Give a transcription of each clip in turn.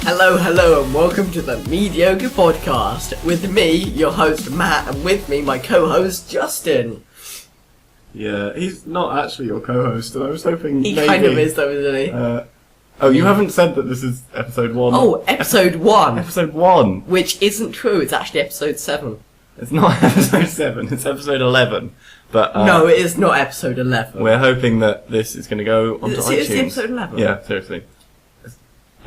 Hello, and welcome to the Mediocre Podcast. With me, your host Matt, and with me, my co-host Justin. Yeah, he's not actually your co-host, and I was hoping He maybe... kind of is, though, isn't he? You haven't said that this is episode 1. Oh, episode 1! Episode 1! Which isn't true, it's actually episode 7. It's not episode 7, it's episode 11. But no, it is not episode 11. We're hoping that this is going to go onto iTunes. Seriously, episode 11? Yeah, seriously.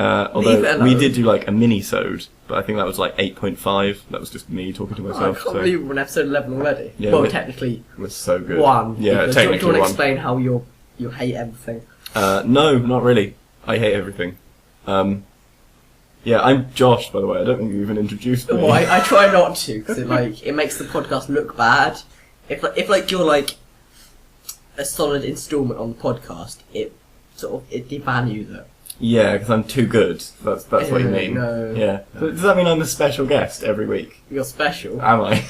Although we did do like a mini-sode, but I think that was like 8.5. That was just me talking to myself. I can't believe we're on episode 11 already. Yeah, well, technically, it was so good. 1. Yeah, technically 1. Do you want to explain how you hate everything? No, not really. I hate everything. Yeah, I'm Josh, by the way. I don't think you even introduced me. Well, I try not to, because it makes the podcast look bad. If you're like a solid installment on the podcast, it devalues it. Yeah, because I'm too good. That's what you mean. No. Yeah. So does that mean I'm the special guest every week? You're special. Am I?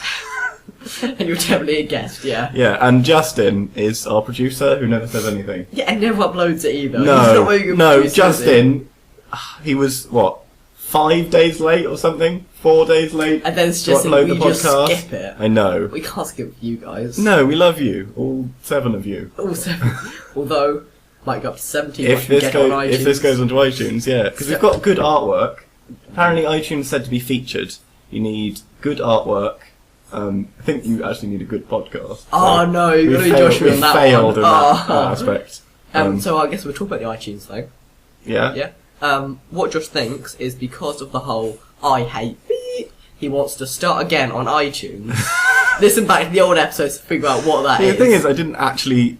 And you're definitely a guest, yeah. Yeah, and Justin is our producer who never says anything. Yeah, and never uploads it either. No, Justin, he was, 5 days late or something? 4 days late? And then it's to just upload we the podcast. just skip it. I know. We can't skip you guys. No, we love you. All 7 of you. Also, although, might go up to 17 If this goes onto iTunes, yeah. Because we've got good artwork. Apparently iTunes said to be featured, you need good artwork. I think you actually need a good podcast. Oh no, you've got to be Joshua on that one. We failed in that aspect. So I guess we'll talk about the iTunes though. Yeah? Yeah. What Josh thinks is because of the whole I hate beep, he wants to start again on iTunes. Listen back to the old episodes to figure out what that is. The thing is, I didn't actually...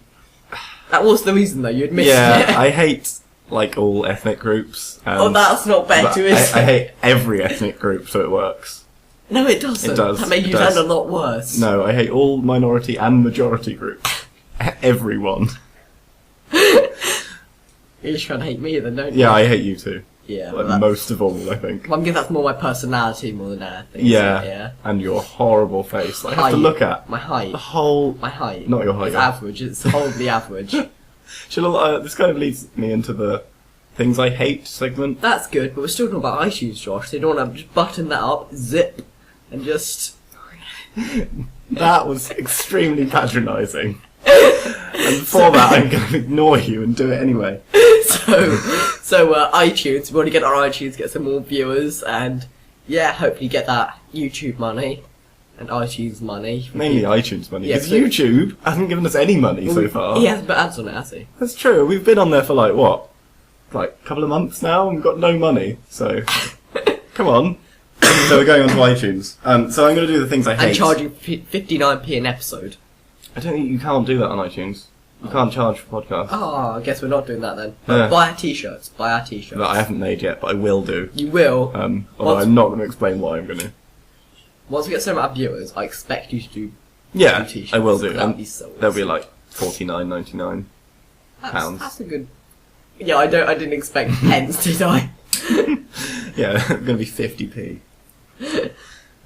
That was the reason though, you admitted it. Yeah, I hate, all ethnic groups. Oh, that's not better, is it? I hate every ethnic group, so it works. No, it doesn't. It does. That makes you sound a lot worse. No, I hate all minority and majority groups. Everyone. You're just trying to hate me then, don't you? Yeah, I hate you too. Yeah. Most of all, I think. Well, I'm guessing that's more my personality more than anything. Yeah. Yeah. And your horrible face. I have to look at. My height. My height. Not your height. It's average. It's horribly average. This kind of leads me into the things I hate segment. That's good, but we're still talking about iTunes, Josh. So you don't want to just button that up, zip, and just... That was extremely patronising. And for that, I'm going to ignore you and do it anyway. So iTunes, we want to get our iTunes, get some more viewers, and yeah, hopefully get that YouTube money and iTunes money. Mainly iTunes money, Yeah, because YouTube hasn't given us any money so far. He hasn't put ads on it, has he? That's true. We've been on there for a couple of months now, and we've got no money. So, come on. So we're going on to iTunes. So I'm going to do the things I hate. And charging 59p an episode. I don't think you can't do that on iTunes. You can't charge for podcasts. Oh, I guess we're not doing that then. Yeah. Buy our t-shirts. That I haven't made yet, but I will do. You will. Although I'm not going to explain why I'm going to. Once we get so many viewers, I expect you to do t-shirts. I will do. That'll be so they'll be like £49.99. That's a good... Yeah, I didn't expect pence, did I? Yeah, it's going to be 50p.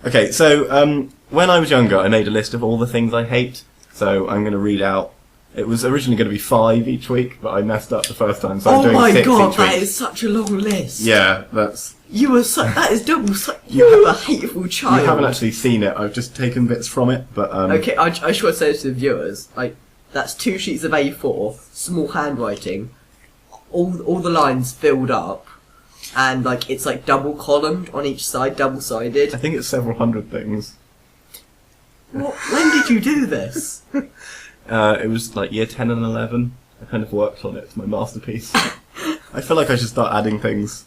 Okay, so when I was younger, I made a list of all the things I hate. So I'm going to read out. It was originally going to be 5 each week, but I messed up the first time, so I'm doing 6 each week. Oh my god, that is such a long list. Yeah, that's... That is double. You have a hateful child. You haven't actually seen it. I've just taken bits from it, but Okay, I should say to the viewers, that's 2 sheets of A4, small handwriting, all the lines filled up, and it's double columned on each side, double sided. I think it's several hundred things. What? When did you do this? It was year 10 and 11. I kind of worked on it. It's my masterpiece. I feel like I should start adding things.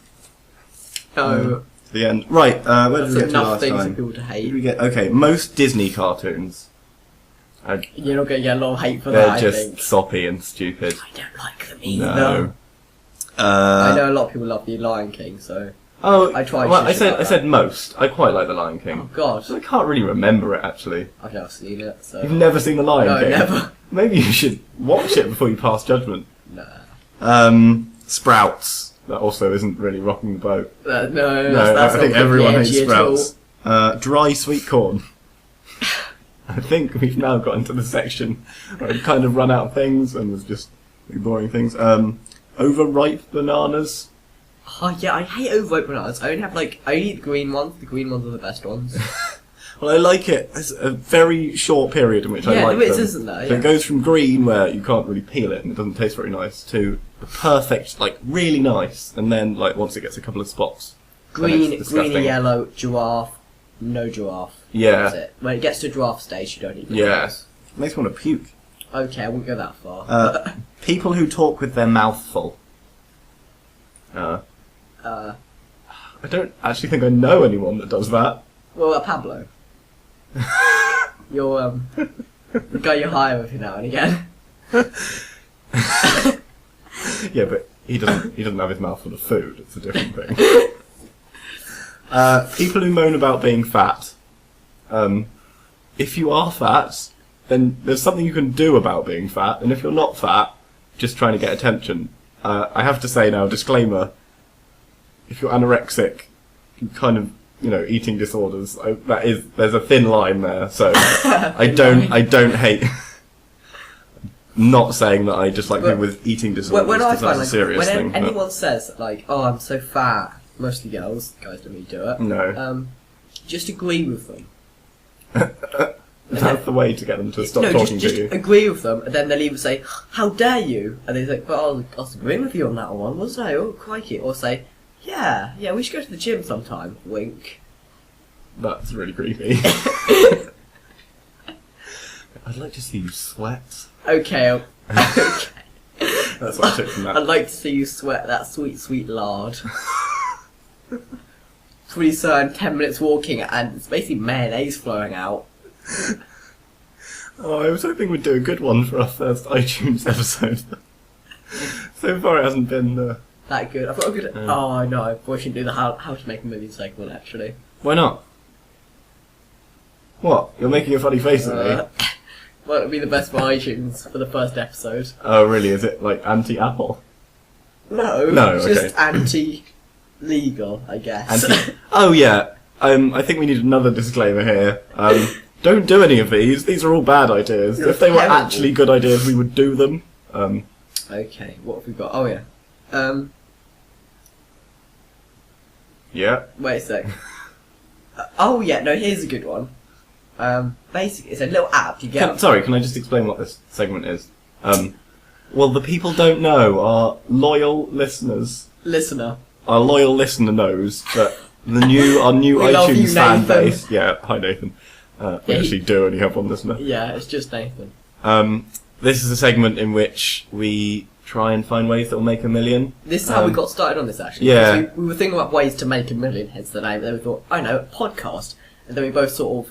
To the end. Right, where did we get to enough last things time? for people to hate. Okay, most Disney cartoons. You're not going to get a lot of hate for They're that, just I think. soppy and stupid. I don't like them either. No. I know a lot of people love the Lion King, so... I tried. Well, I said most. I quite like The Lion King. Oh god. I can't really remember it, actually. I've never seen it, so... You've never seen The Lion King? No, never. Maybe you should watch it before you pass judgment. Nah. Sprouts. That also isn't really rocking the boat. That's I think everyone hates at all. Sprouts. Dry sweet corn. I think we've now got into the section where I've kind of run out of things and was just boring things. Overripe bananas. Oh yeah, I hate overripe bananas. I only eat the green ones. The green ones are the best ones. Well, I like it. It's a very short period in which I like there is, them. isn't there? So Yeah. it goes from green, where you can't really peel it and it doesn't taste very nice, to the perfect, like, really nice, and then, like, once it gets a couple of spots. Green, disgusting. green and yellow, giraffe, no giraffe. Yeah. That's it. When it gets to giraffe stage, you don't eat Yeah. bananas. Makes me want to puke. Okay, I won't go that far. People who talk with their mouth full. I don't actually think I know anyone that does that. Well, Pablo. You're the guy you hire every now and again. Yeah, but he doesn't have his mouth full of food. It's a different thing. People who moan about being fat. If you are fat, then there's something you can do about being fat, and if you're not fat, just trying to get attention. I have to say now, disclaimer, if you're anorexic, kind of, eating disorders, there's a thin line there, so I don't hate, not saying that I dislike people with eating disorders, When I because that's find, a serious when thing. but- anyone says, like, oh, I'm so fat, mostly girls, guys don't really do it. No. Just agree with them. That's the way to get them to stop No, talking just to you. agree with them, and then they'll either say, how dare you? And they're like, but I was agreeing with you on that one, wasn't I? Oh, crikey. Or say, yeah, we should go to the gym sometime. Wink. That's really creepy. I'd like to see you sweat. Okay. Okay. That's what I took from that. I'd like to see you sweat that sweet, sweet lard. Pretty soon, 10 minutes walking, and it's basically mayonnaise flowing out. Oh, I was hoping we'd do a good one for our first iTunes episode. So far it hasn't been... That good. I've got a good... Oh, no, I probably shouldn't do the how to make a movie segment, actually. Why not? What? You're making a funny face at me? Well, it'll be the best for iTunes for the first episode. Oh, really? Is it, like, anti-Apple? No, No, just okay. anti-legal, I guess. Oh, yeah. I think we need another disclaimer here. Don't do any of these. These are all bad ideas. You're If they were terrible. actually good ideas, we would do them. Okay, what have we got? Oh, yeah. Yeah. Wait a sec. Oh, yeah, no, here's a good one. Basically, it's a little app you get... Sorry, can I just explain what this segment is? Well, the people don't know. Our loyal listener knows that our new We love iTunes you, fan Nathan. base. Yeah, hi Nathan. We Yeah, actually do only have one listener. Yeah, it's just Nathan. This is a segment in which we try and find ways that will make 1 million. This is how we got started on this, actually. Yeah. because We were thinking about ways to make 1 million, hence the name, and then we thought, I know, podcast. And then we both sort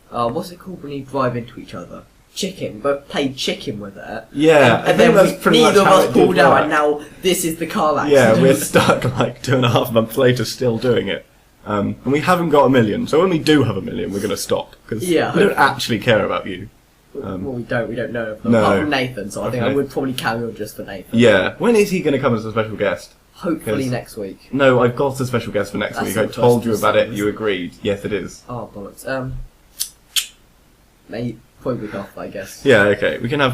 of, what's it called when you drive into each other? Chicken. We both played chicken with it. Yeah, I And think then that's pretty neither much of how us it did pulled out, work. and now this is the car accident. Yeah, we're stuck like 2.5 months later still doing it. And we haven't got 1 million, so when we do have 1 million, we're going to stop. Because Yeah. we don't actually care about you. Well, we don't know of them, No. apart from Nathan, so I think I Okay. would probably carry on just for Nathan. Yeah. When is he going to come as a special guest? Hopefully 'Cause- next week. No, I've got a special guest for next That's week. not I told you just about it. the You agreed. Yes, it is. Oh, bollocks. Maybe probably week off, I guess. Yeah, okay. We can have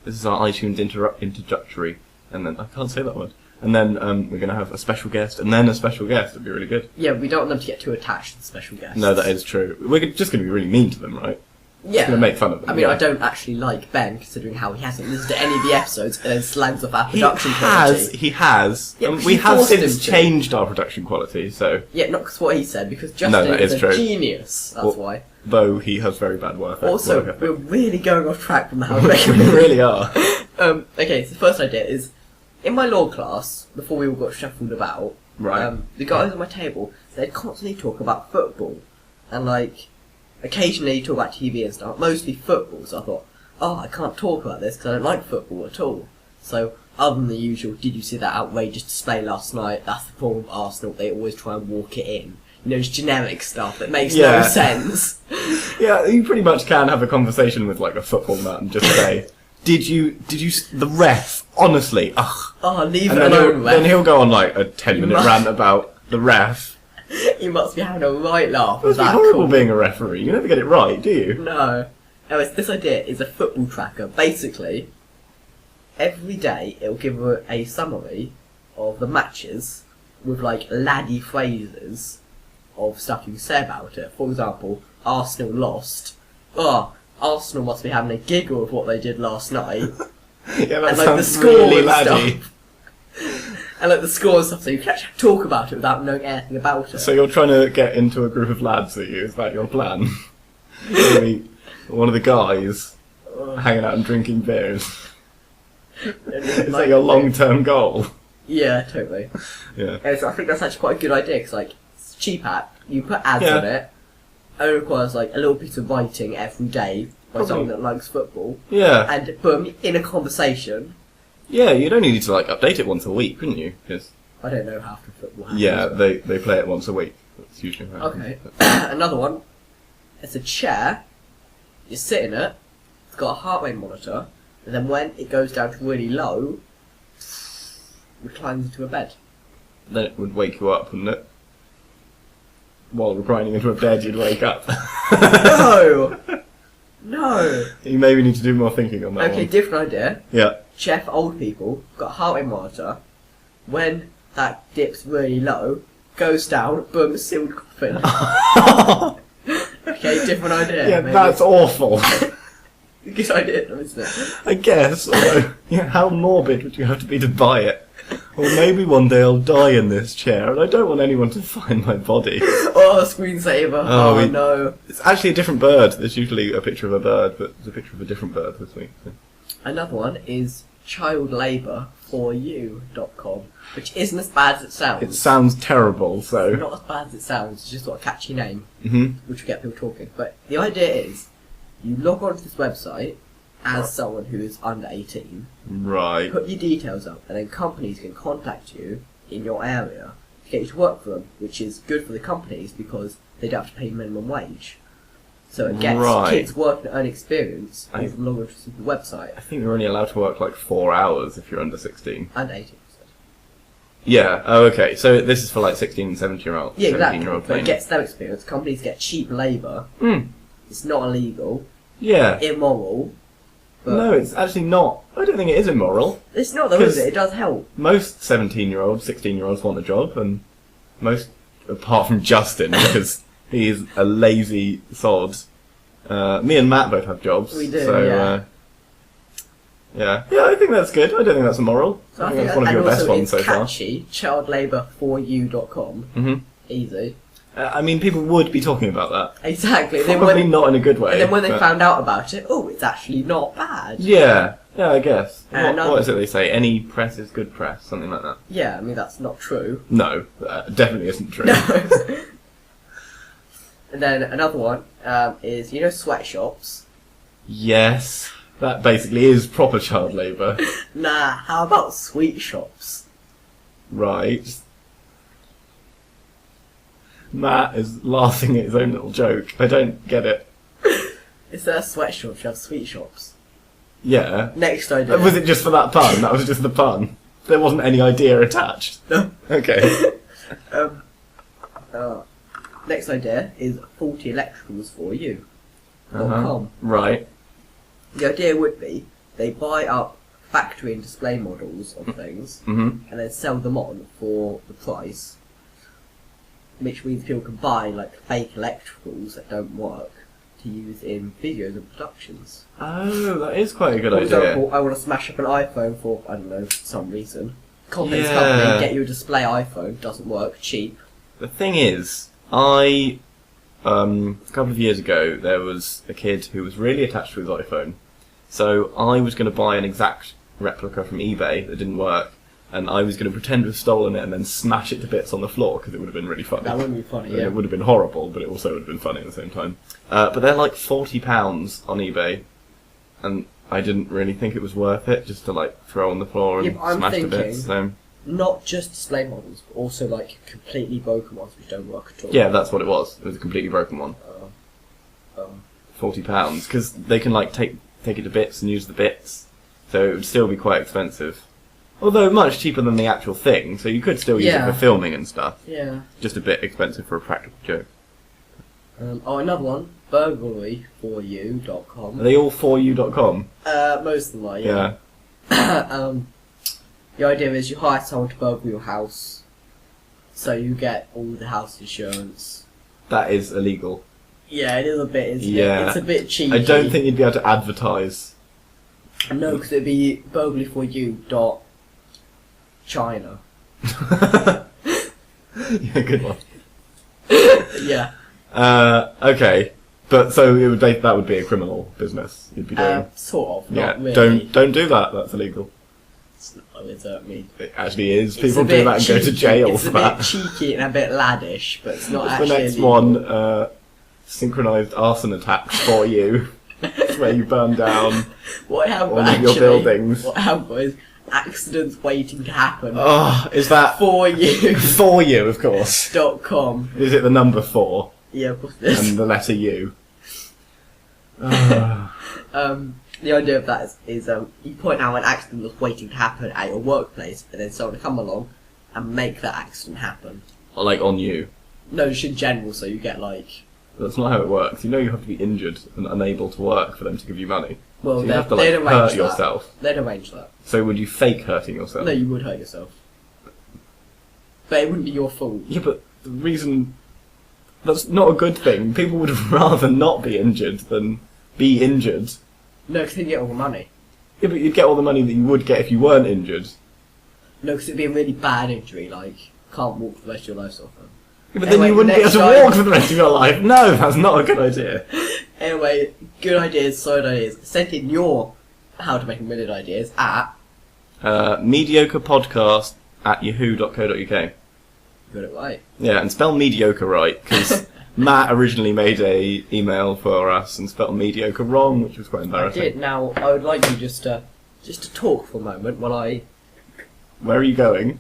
this is our iTunes introductory, and then I can't say that word. And then we're going to have a special guest, and then a special guest. It'd be really good. Yeah, we don't want them to get too attached to the special guests. No, that is true. We're just going to be really mean to them, right? Yeah. Going to make fun of them. I mean, yeah. I don't actually like Ben, considering how he hasn't listened to any of the episodes and then slams off our He production has. quality. He has. Yeah, And but we he have forced since him to. changed our production quality, so... Yeah, not because what he said, because Justin that is is a true. genius. That's Well, why. Though he has very bad work. Also, work we're ethic. really going off track from how we We really are. Okay, so the first idea is, in my law class, before we all got shuffled about, Right. the guys at my table, they'd constantly talk about football. And, occasionally talk about TV and stuff, mostly football. So I thought, oh, I can't talk about this because I don't like football at all. So, other than the usual, did you see that outrageous display last night? That's the problem with Arsenal, they always try and walk it in. You know, it's generic stuff that makes Yeah. no sense. Yeah, you pretty much can have a conversation with a football nut and just say, the ref, honestly, ugh. Oh, leave And it alone, then ref. he'll go on a 10-minute must- rant about the ref. You must be having a right laugh It with must be that. horrible Cool. being a referee. You never get it right, do you? No. Anyways, this idea is a football tracker. Basically, every day it'll give a summary of the matches with like laddie phrases of stuff you can say about it. For example, Arsenal lost. Oh, Arsenal must be having a giggle with what they did last night. Yeah, that And like the sounds score really and laddie. stuff. And like the score and stuff, so you can actually talk about it without knowing anything about it. So you're trying to get into a group of lads, are you? Is that your plan? Maybe one of the guys hanging out and drinking beers. Is that your long-term goal? Yeah, totally. Yeah. And so I think that's actually quite a good idea, because like, it's a cheap app, you put ads Yeah. on it, only requires like a little piece of writing every day by Probably. someone that likes football, Yeah. and boom, in a conversation. Yeah, you'd only need to like update it once a week, wouldn't you? 'Cause I don't know how to football happens. yeah, they play it once a week. That's usually how it Okay. happens. Another one. It's a chair. You sit in it. It's got a heart rate monitor, and then when it goes down to really low, reclines into a bed. Then it would wake you up, wouldn't it? While reclining into a bed, you'd wake up. No. No. You maybe need to do more thinking on that Okay, one. different idea. Yeah. Chair for old people. Got a heart rate monitor. When that dips really low, goes down. Boom, sealed coffin. Okay, different idea. Yeah, maybe. that's awful. Good idea, though, isn't it? I guess. Although, yeah, how morbid would you have to be to buy it? Or maybe one day I'll die in this chair, and I don't want anyone to find my body. Oh, screensaver. Oh, no. It's actually a different bird. There's usually a picture of a bird, but there's a picture of a different bird this week. So. Another one is childlabour4you.com, which isn't as bad as it sounds. It sounds terrible, so... Not as bad as it sounds, it's just got a catchy name, Mhm. which will get people talking. But the idea is, you log onto this website as someone who is under 18, Right. put your details up, and then companies can contact you in your area to get you to work for them, which is good for the companies because they don't have to pay minimum wage. So it gets Right. kids working and earning experience I- from logging onto the website. I think you're only allowed to work like 4 hours if you're under 16. And 18%. Yeah, oh okay. So this is for like 16 and 17-year-old. Yeah, exactly. 17-year-old But it playing. gets them experience. Companies get cheap labour. Mm. It's not illegal, Yeah. immoral. But No, it's actually not. I don't think it is immoral. it's not though, is 'cause- it? It does help. Most 17-year-olds, 16-year-olds want a job, and most, apart from Justin, because he is a lazy sod. Me and Matt both have jobs. We do, so, yeah. Yeah, I think that's good. I don't think that's immoral. So I think that's one of and your best also ones it's so far. catchy. Childlabour4you.com. hmm Easy. I mean, people would be talking about that. Exactly. Then Probably when, not in a good way. and then when they but- found out about it, oh, it's actually not bad. Yeah, I guess. And What is it they say? Any press is good press, something like that. Yeah, I mean that's not true. No, definitely isn't true. No. And then another one is sweatshops. Yes, that basically is proper child labour. Nah, how about sweet shops? Right. Matt is laughing at his own little joke. I don't get it. Instead of sweatshops, you have sweet shops. Yeah. Next idea. Was it just for that pun? That was just the pun. There wasn't any idea attached. No. Okay. Next idea is faulty electricals for you. Uh-huh. Right. The idea would be they buy up factory and display models of things Mhm. and then sell them on for the price, which means people can buy like fake electricals that don't work to use in videos and productions. Oh, that is quite a good For idea. example, I want to smash up an iPhone for, I don't know, some reason. Contents Yeah. company, get you a display iPhone, doesn't work, cheap. The thing is, a couple of years ago, there was a kid who was really attached to his iPhone. So I was going to buy an exact replica from eBay that didn't work, and I was going to pretend to have stolen it and then smash it to bits on the floor because it would have been really funny. That wouldn't be funny, And yeah. It would have been horrible, but it also would have been funny at the same time. But they're like £40 on eBay, and I didn't really think it was worth it just to like throw on the floor and Yeah, but I'm smash to thinking- bits. So Not just display models, but also like completely broken ones which don't work at all. yeah, that's what it was. It was a completely broken one. £40 because they can like take it to bits and use the bits, so it would still be quite expensive. Although much cheaper than the actual thing, so you could still use Yeah. it for filming and stuff. Yeah. Just a bit expensive for a practical joke. Another one, burglary4you.com. Are they all for you.com? Most of them are, yeah. Yeah. The idea is you hire someone to burgle your house, So you get all the house insurance. That is illegal. Yeah, it is a bit, isn't Yeah. it? It's a bit cheeky. I don't think you'd be able to advertise. No, because it'd be burglary for you. China. Yeah, good one. Yeah. Okay, but so that would be a criminal business you'd be doing. Sort of. Yeah, Not really. don't do that. That's illegal. It's not, is it? I mean, It actually is. it's People a do bit that and go to cheeky. jail it's for a that. bit cheeky and a bit laddish, but it's not What's actually the next illegal. one? Synchronized arson attacks for you. It's where you burn down What I have all of actually, your buildings. What I have got is accidents waiting to happen. Oh, is that For you. for you? Of course. .com. Is it the number 4 Yeah, of course it is. and the letter U? The idea of that is you point out an accident that's waiting to happen at your workplace, and then someone will come along and make that accident happen. Or like on you. No, just in general, so you get like... That's not how it works. You know you have to be injured and unable to work for them to give you money. Well, So you have to they'd like arrange hurt that. yourself. They'd arrange that. So would you fake hurting yourself? No, you would hurt yourself. But it wouldn't be your fault. Yeah, but the reason... That's not a good thing. People would rather not be injured than be injured. No, because then you get all the money. Yeah, but you'd get all the money that you would get if you weren't injured. No, because it'd be a really bad injury, like, can't walk for the rest of your life sort of thing. Yeah, but Anyway, then you wouldn't be able next to time- walk for the rest of your life. No, that's not a good idea. Anyway, good ideas, solid ideas. Send in your how to make a million ideas at... Mediocre Podcast at yahoo.co.uk. Got it right. Yeah, and spell mediocre right, because Matt originally made a email for us and spelled mediocre wrong, which was quite I embarrassing. did. Now, I would like you just to talk for a moment while I... Where are you going?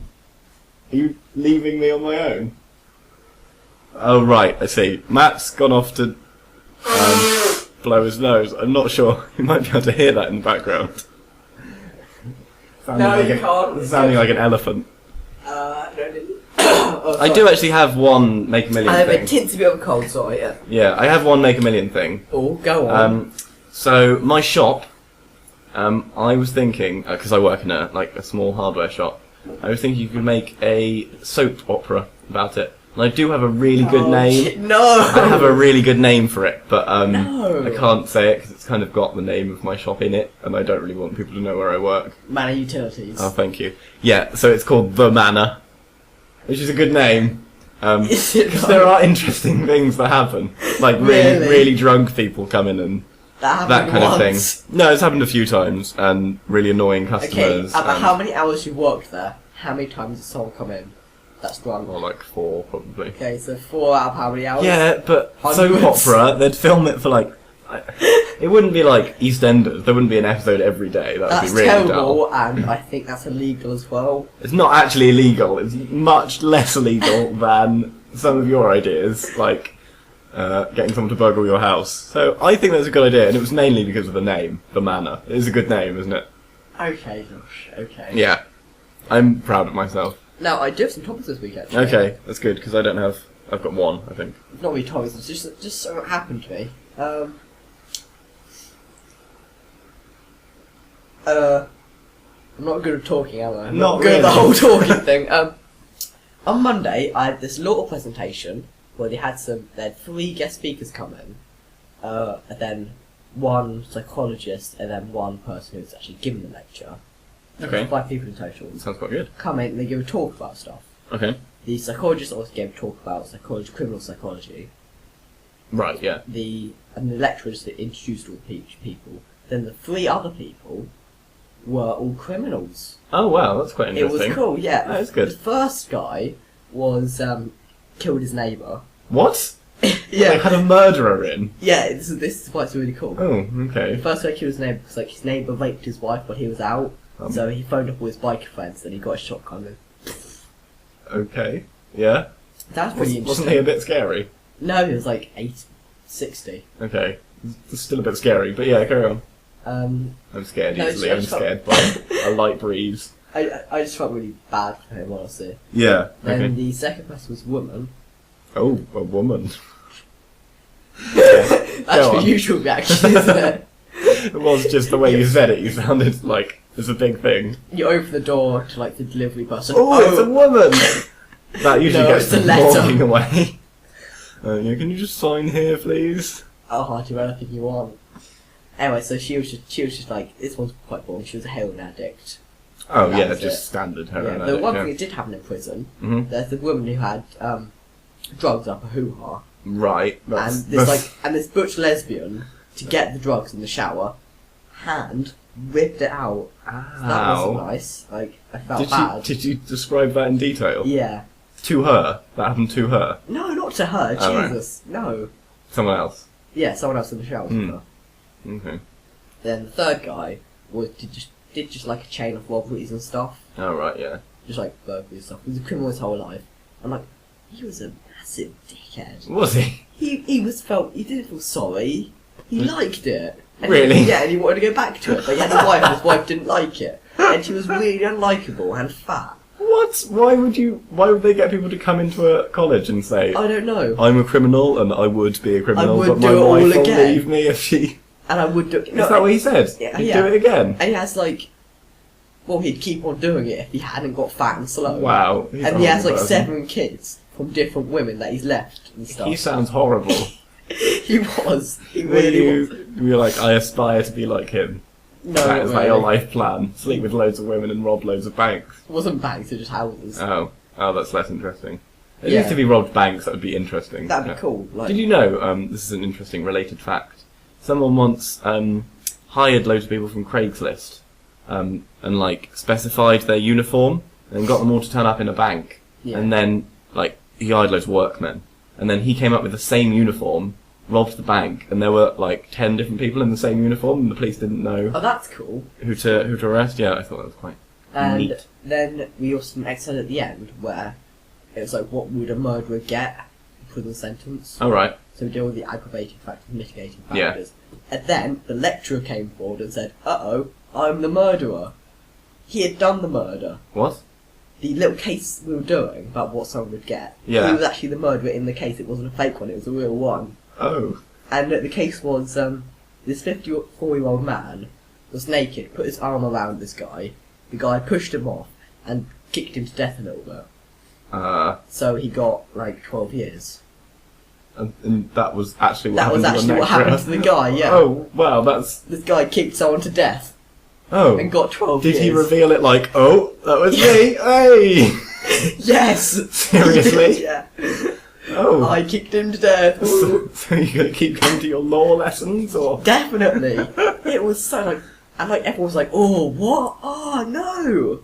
Are you leaving me on my own? Oh, right, I see. Matt's gone off to blow his nose. I'm not sure. You might be able to hear that in the background. No, you can't. Sounding like an elephant. Oh, I do actually have one Make a Million I have a thing. teensy bit of a cold, sorry, yeah. Yeah, I have one Make a Million thing. Oh, go on. So my shop, I was thinking, because I work in a small hardware shop, I was thinking you could make a soap opera about it. And I do have a really good name. No! I have a really good name for it, but No. I can't say it because it's kind of got the name of my shop in it, and I don't really want people to know where I work. Manor Utilities. Oh, thank you. Yeah, so it's called The Manor, which is a good name. Is it Because there are interesting things that happen, like Really? really drunk people come in and that that kind of once. thing. No, it's happened a few times, and really annoying Okay, customers. about and- how many hours you worked there? How many times did someone come in? That's drunk. Or like 4, probably. Okay, so 4 out of how many hours? Yeah, but soap Hundreds. opera, they'd film it for like... It wouldn't be like EastEnders. There wouldn't be an episode every day. That That's would be really dull. terrible, and I think that's illegal as well. It's not actually illegal. It's much less illegal than some of your ideas, like getting someone to burgle your house. So I think that's a good idea, and it was mainly because of the name, The Manor. It is a good name, isn't it? Okay, Josh, okay. Yeah. I'm proud of myself. Now, I do have some topics this week, actually. Okay, that's good, because I don't have... I've got one, I think. Not really topics, it's just something that happened to me. I'm not good at talking, am I? I'm Not good at the really. whole talking thing. On Monday, I had this little presentation where they had 3 guest speakers come in, and then 1 psychologist, and then 1 person who's actually giving the lecture. Okay. 5 people in total. Sounds quite good. Come in and they give a talk about stuff. Okay. The psychologist also gave a talk about criminal psychology. Right, yeah. And the lecturer just introduced all the people. Then the 3 other people were all criminals. Oh, wow, that's quite It interesting. was cool, yeah. That is good. The first guy was killed his neighbour. What? They Yeah, had a murderer in? yeah. This is why it's really cool. Oh, The okay. first guy killed his neighbour because his neighbour raped his wife while he was out. So he phoned up all his biker friends and he got a shotgun. Okay. Yeah. That was pretty Wasn't interesting. he a bit scary? No, he was like 60. Okay. It's still a bit scary, but yeah, carry on. I'm scared No, easily. it's I'm just- scared by a light breeze. I just felt really bad for him, honestly. Yeah. Then Okay. the second person was a woman. Oh, a woman. That's Go the on. usual reaction, isn't it? It was just the way you said it. You sounded like it's a big thing. You open the door to like the delivery person. Oh, it's a woman. That usually No, gets it's a them letter. walking away. Yeah, can you just sign here, please? I'll do anything you want. Anyway, so she was just like, this one's quite boring. She was a heroin addict. Oh That yeah, was just it. standard Yeah, heroin the addict, one yeah. thing that did happen in prison, Mhm. there's the woman who had drugs up a hoo-ha, Right. and this butch lesbian, to get the drugs in the shower, ripped it out. So that wasn't Ow. nice. Like, I felt bad. Did you describe that in detail? Yeah. To her? That happened to her? No, not to her. Oh, right. Jesus, no. Someone else? Yeah, someone else in the shower. Hmm. With her. Okay. Then the third guy did just like a chain of robberies and stuff. Oh, right, yeah. Just like burglary and stuff. He was a criminal his whole life. And like, he was a massive dickhead. Was he? He didn't feel sorry. He liked it. And Really? And he wanted to go back to it. But he had a wife and his wife didn't like it. And she was really unlikable and fat. What? Why would they get people to come into a college and say, I don't know. I'm a criminal and I would be a criminal, would but my do it all wife will again. leave me if she... And I would do Is that what he said? Yeah, He'd yeah. do it again? And he has like, well, he'd keep on doing it if he hadn't got fat and slow. Wow. he's And a he has horrible like person. 7 kids from different women that he's left and stuff. He sounds horrible. He was. He Were really was. you like, I aspire to be like him? No, That not is really. like your life plan. Sleep with loads of women and rob loads of banks. It wasn't banks, it was just houses. Oh, that's less interesting. At Yeah. least if he robbed banks, that would be interesting. That'd be Yeah. cool. Like, Did you know, this is an interesting related fact, someone once hired loads of people from Craigslist and like specified their uniform and got them all to turn up in a bank. Yeah. And then like he hired loads of workmen. And then he came up with the same uniform, robbed the bank, and there were like 10 different people in the same uniform and the police didn't know Oh, that's cool. who to arrest. Yeah, I thought that was quite And neat. then we also had an episode at the end where it was like, what would a murderer get for the sentence? Oh, right. So we deal with the aggravating factors, mitigating Yeah. factors. And then the lecturer came forward and said, uh-oh, I'm the murderer. He had done the murder. What? The little case we were doing about what someone would get, Yeah. he was actually the murderer in the case. It wasn't a fake one, it was a real one. Oh. And the case was, this 54-year-old man was naked, put his arm around this guy. The guy pushed him off and kicked him to death a little bit. So he got like 12 years. And that was actually what That happened was actually to the what happened to the guy, yeah. Oh, wow, that's... This guy kicked someone to death Oh. and got 12 Did years. he reveal it like, oh, that was me, hey! Yes! Seriously? Yeah. Oh. I kicked him to death. So you're going to keep going to your law lessons, or...? Definitely. It was so like, and like everyone was like, oh, what? Oh, no!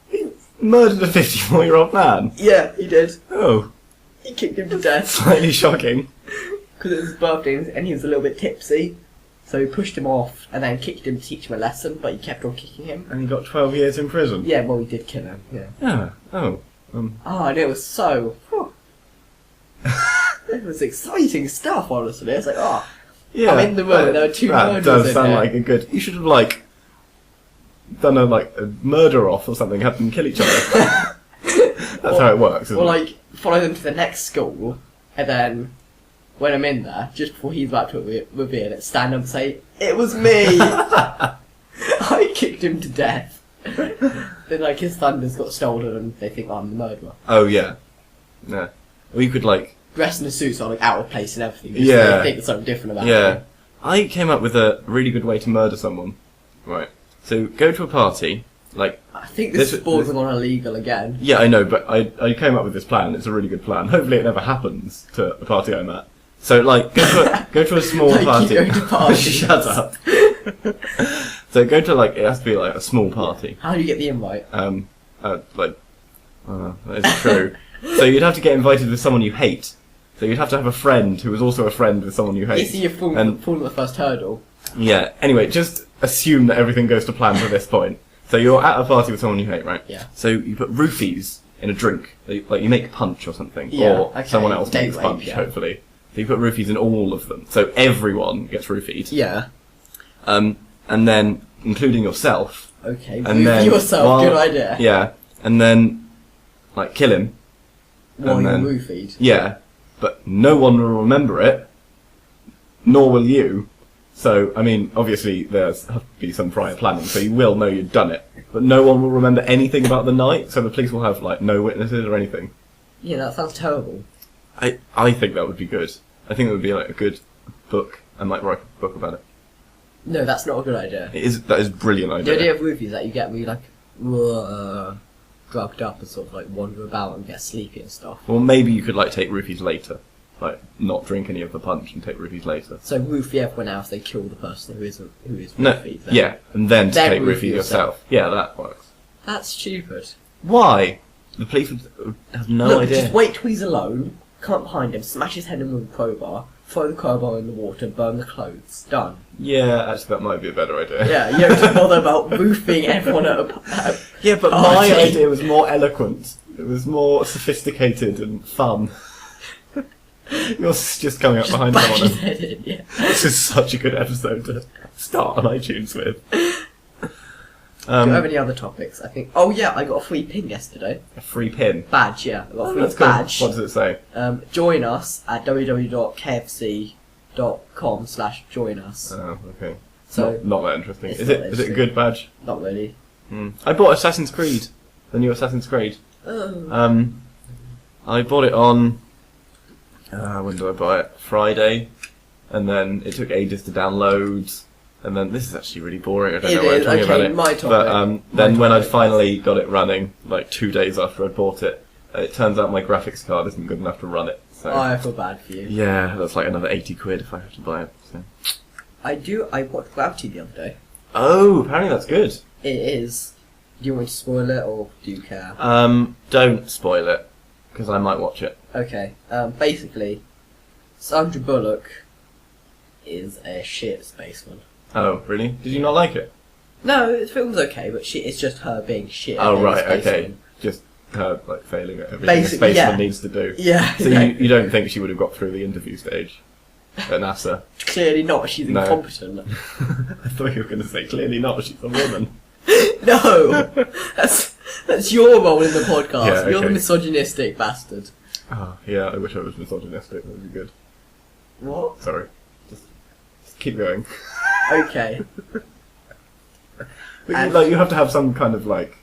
He murdered a 54-year-old man? Yeah, he did. Oh. He kicked him to death. Slightly shocking. Because it was his birthday and he was a little bit tipsy. So he pushed him off and then kicked him to teach him a lesson, but he kept on kicking him. And he got 12 years in prison? Yeah, well, he did kill him, yeah. Yeah. Oh. Oh, and it was so... whew. It was exciting stuff, honestly. It's like, oh, Yeah. I'm in the room, there were 2 That murders does in sound there. like a good... You should have, like, done a murder off or something, had them kill each other. That's how it works, isn't Or it? like, follow them to the next school, and then, when I'm in there, just before he's about to reveal it, stand up and say, it was me! I kicked him to death. Then like his thunders got stolen and they think I'm the murderer. Oh, yeah. Yeah. We could, like... Dressed in a suit, so I'm like out of place and everything. Because Yeah. they think there's something different about Yeah. me. I came up with a really good way to murder someone. Right. So, go to a party, like... I think this is This- bordering on illegal again. Yeah, I know, but I came up with this plan. It's a really good plan. Hopefully it never happens to a party I'm at. So, like, go to a small Like, you party. go to parties. Shut up. So, go to, like, it has to be, like, a small party. How do you get the invite? That is true. So, you'd have to get invited with someone you hate. So, you'd have to have a friend who was also a friend with someone you hate. You see you're falling And- at the first hurdle. Yeah, anyway, just assume that everything goes to plan to this point. So you're at a party with someone you hate, right? Yeah. So you put roofies in a drink. Like you make punch or something. Yeah, Or okay, someone else date makes rape, punch, yeah. hopefully. So you put roofies in all of them. So everyone gets roofied. Yeah. And then, including yourself. Okay, And move then yourself, while- good idea. Yeah. And then, like, kill him. While and you're then- roofied. Yeah. But no one will remember it. Nor will you. So, I mean, obviously there's have to be some prior planning, so you will know you've done it. But no one will remember anything about the night, so the police will have, like, no witnesses or anything. Yeah, that sounds terrible. I think that would be good. I think it would be like a good book. I might write a book about it. No, that's not a good idea. That is a brilliant idea. The idea of roofies that you get really like drugged up and sort of like wander about and get sleepy and stuff. Well, maybe you could like take roofies later. Like, not drink any of the punch and take roofies later. So roofie everyone else, they kill the person who is roofied. No, then. yeah, and then to Then take roofie roofie yourself. Yeah, that works. That's stupid. Why? The police would have no Look, idea. just wait till he's alone, come up behind him, smash his head in with a crowbar, throw the crowbar in the water, burn the clothes. Done. Yeah, actually, that might be a better idea. Yeah, you don't have to bother about roofing everyone at a Yeah, but party. my idea was more eloquent. It was more sophisticated and fun. Yours just coming up behind bash someone. his head in, yeah. This is such a good episode to start on iTunes with. Do you have any other topics? I think. Oh yeah, I got a free pin yesterday. A free pin. Badge, yeah. I got a free That's cool. badge. What does it say? Join us at www.kfc.com/join us. Oh, okay. So not that interesting. it's Is not it a interesting. good badge? Not really. I bought Assassin's Creed. The new Assassin's Creed. Oh. I bought it on. When did I buy it? Friday, and then it took ages to download. And then this is actually really boring. I don't know why I'm talking about it. My topic. But then when I'd finally got it running, like 2 days after I'd bought it, it turns out my graphics card isn't good enough to run it. So I feel bad for you. yeah, that's like another 80 quid if I have to buy it. So. I watched Gravity the other day. Oh, apparently that's good. It is. Do you want me to spoil it or do you care? Don't spoil it because I might watch it. Okay. Basically, Sandra Bullock is a shit spaceman. Oh, really? Did you not like it? No, the film's okay, but it's just her being shit. Oh, at right, being a okay. spaceman. Just her like failing at everything Basically, a spaceman yeah. needs to do. Yeah. So you don't think she would have got through the interview stage at NASA? Clearly not. She's No. incompetent. I thought you were going to say clearly not. She's a woman. No, that's your role in the podcast. Yeah, You're the okay. misogynistic bastard. Oh, yeah. I wish I was misogynistic. That would be good. What? Sorry. Just keep going. Okay. But you have to have some kind of like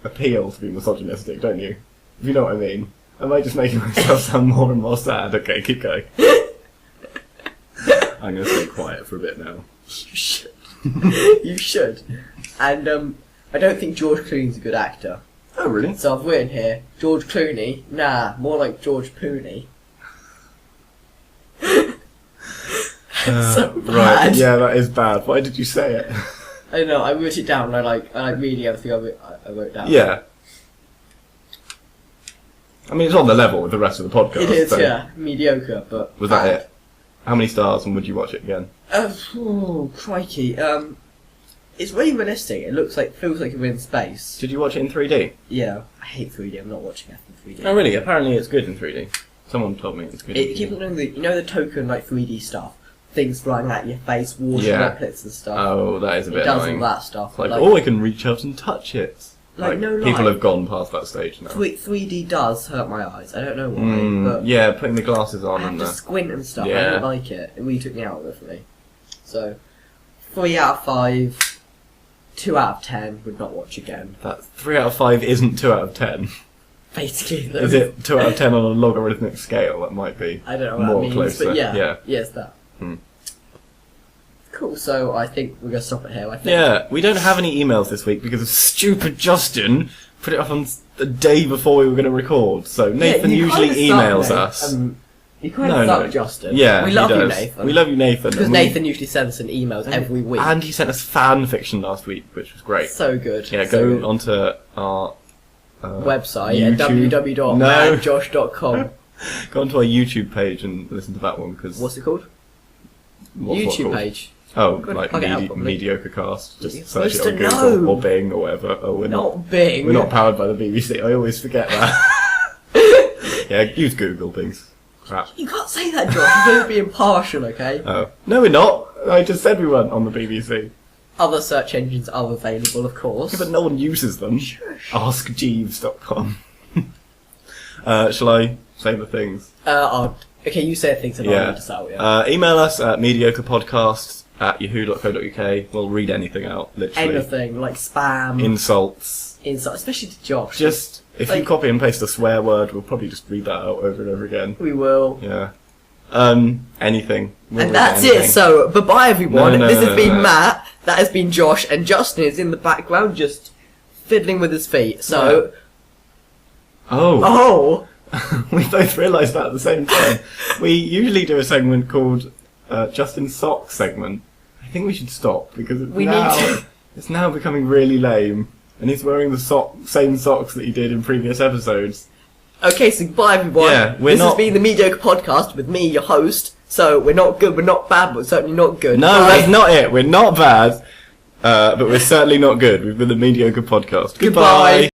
appeal to be misogynistic, don't you? If you know what I mean. Am I just making myself sound more and more sad? Okay, keep going. I'm going to stay quiet for a bit now. You should. You should. And I don't think George Clooney's a good actor. Oh, really? So I've written here, George Clooney. Nah, more like George Pooney. So bad. Right, yeah, that is bad. Why did you say it? I don't know. I wrote it down. And I like reading everything I wrote down. Yeah. I mean, it's on the level with the rest of the podcast. It is. so- Yeah, mediocre, but Was that bad. it? How many stars, and would you watch it again? Oh, crikey. It's really realistic. It feels like you're in space. Did you watch it in 3D? Yeah, I hate 3D. I'm not watching it in 3D. Oh, really? Apparently it's good in 3D. Someone told me it's good in It 3D. keeps on doing the token like 3D stuff. Things flying at your face, water Yeah. droplets and stuff. Oh, that is a it bit does annoying. all that stuff. Like, oh, I can reach out and touch it. No people lie. have gone past that stage now. 3D does hurt my eyes. I don't know why, but Yeah, putting the glasses on I have and to the... squint and stuff. I Yeah. don't like it. It really took me out of it for me. So, 3 out of 5, 2 out of 10 would not watch again. That 3 out of 5 isn't 2 out of 10. Basically, Is it 2 out of 10 on a logarithmic scale? That might be I don't know what more that means, closer. but yeah, Yeah. yes, that. Hmm. Cool. So I think we're gonna stop it here. I think. Yeah, we don't have any emails this week because of stupid Justin put it up on the day before we were going to record. So Nathan you usually kinda suck, emails mate. us. You kind of suck, Justin. Yeah, we he love does. you, Nathan. We love you, Nathan. Because and we- Nathan usually sends us an emails every week. And he sent us fan fiction last week, which was great. So good. Yeah, so go good. onto our website at YouTube- www.madjosh.com. Go onto our YouTube page and listen to that one because What's it called? what's YouTube called? page. Oh, Good. like I'll get out properly. Mediocre Cast. Just You're search it supposed on to Google know. or Bing or whatever. Oh, we're not. Not Bing. We're not powered by the BBC. I always forget that. Yeah, use Google, please. Crap. You can't say that, Josh. You're going to be impartial, okay? Oh no, we're not. I just said we weren't on the BBC. Other search engines are available, of course. Yeah, but no one uses them. Shush. AskJeeves.com. Shall I say the things? Okay, you say things and I'll read this out, yeah. Email us at mediocrepodcast at yahoo.co.uk. We'll read anything out, literally. Anything, like spam, Insults. especially to Josh. Just, if you copy and paste a swear word, we'll probably just read that out over and over again. We will. Yeah. Anything. We'll And read that's anything. it, so bye-bye everyone. No, This has been no. Matt, that has been Josh, and Justin is in the background just fiddling with his feet, so... Oh. Oh! We both realised that at the same time. We usually do a segment called Justin's Socks segment. I think we should stop because it's now becoming really lame. And he's wearing the same socks that he did in previous episodes. Okay, so bye everyone. Yeah, this has been the Mediocre Podcast with me, your host. So we're not good, we're not bad, but we're certainly not good. No, Bye. that's not it. We're not bad, but we're certainly not good. We've been the Mediocre Podcast. Goodbye.